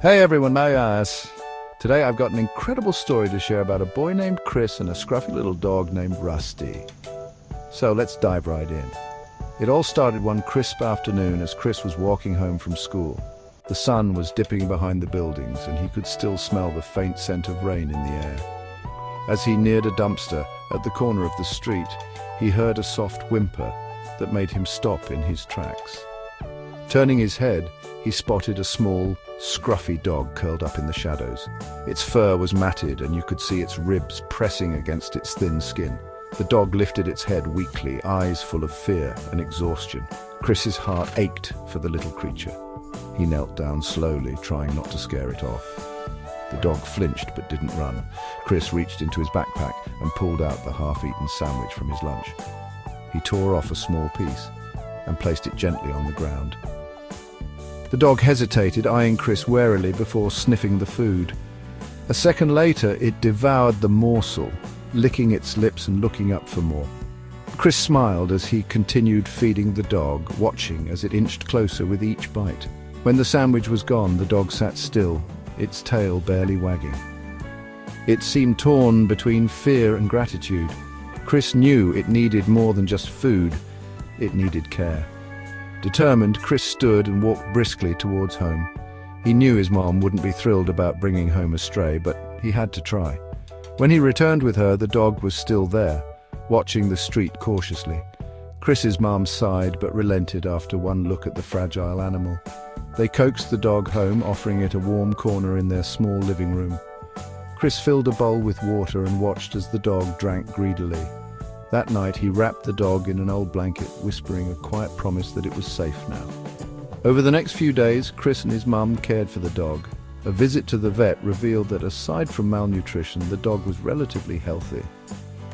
Hey everyone, Mayas. Today I've got an incredible story to share about a boy named Chris and a scruffy little dog named Rusty. So let's dive right in. It all started one crisp afternoon as Chris was walking home from school. The sun was dipping behind the buildings and he could still smell the faint scent of rain in the air. As he neared a dumpster at the corner of the street, he heard a soft whimper that made him stop in his tracks. Turning his head, he spotted a small, scruffy dog curled up in the shadows. Its fur was matted and you could see its ribs pressing against its thin skin. The dog lifted its head weakly, eyes full of fear and exhaustion. Chris's heart ached for the little creature. He knelt down slowly, trying not to scare it off. The dog flinched but didn't run. Chris reached into his backpack and pulled out the half-eaten sandwich from his lunch. He tore off a small piece and placed it gently on the ground. The dog hesitated, eyeing Chris warily before sniffing the food. A second later, it devoured the morsel, licking its lips and looking up for more. Chris smiled as he continued feeding the dog, watching as it inched closer with each bite. When the sandwich was gone, the dog sat still, its tail barely wagging. It seemed torn between fear and gratitude. Chris knew it needed more than just food, it needed care. Determined, Chris stood and walked briskly towards home. He knew his mom wouldn't be thrilled about bringing home a stray, but he had to try. When he returned with her, the dog was still there, watching the street cautiously. Chris's mom sighed but relented after one look at the fragile animal. They coaxed the dog home, offering it a warm corner in their small living room. Chris filled a bowl with water and watched as the dog drank greedily. That night, he wrapped the dog in an old blanket, whispering a quiet promise that it was safe now. Over the next few days, Chris and his mum cared for the dog. A visit to the vet revealed that aside from malnutrition, the dog was relatively healthy.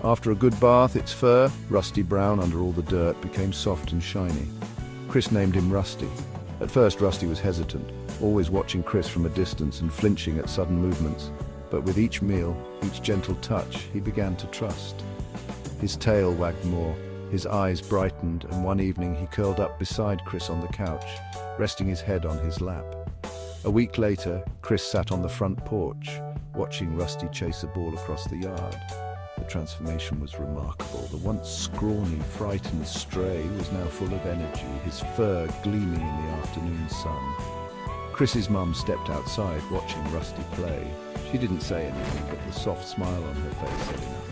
After a good bath, its fur, rusty brown under all the dirt, became soft and shiny. Chris named him Rusty. At first, Rusty was hesitant, always watching Chris from a distance and flinching at sudden movements. But with each meal, each gentle touch, he began to trust. His tail wagged more, his eyes brightened, and one evening he curled up beside Chris on the couch, resting his head on his lap. A week later, Chris sat on the front porch, watching Rusty chase a ball across the yard. The transformation was remarkable. The once scrawny, frightened stray was now full of energy, his fur gleaming in the afternoon sun. Chris's mum stepped outside, watching Rusty play. She didn't say anything, but the soft smile on her face said enough.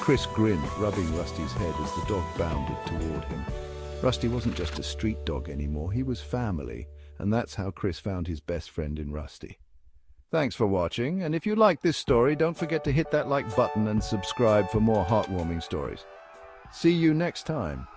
Chris grinned, rubbing Rusty's head as the dog bounded toward him. Rusty wasn't just a street dog anymore, he was family, and that's how Chris found his best friend in Rusty. Thanks for watching, and if you like this story, don't forget to hit that like button and subscribe for more heartwarming stories. See you next time.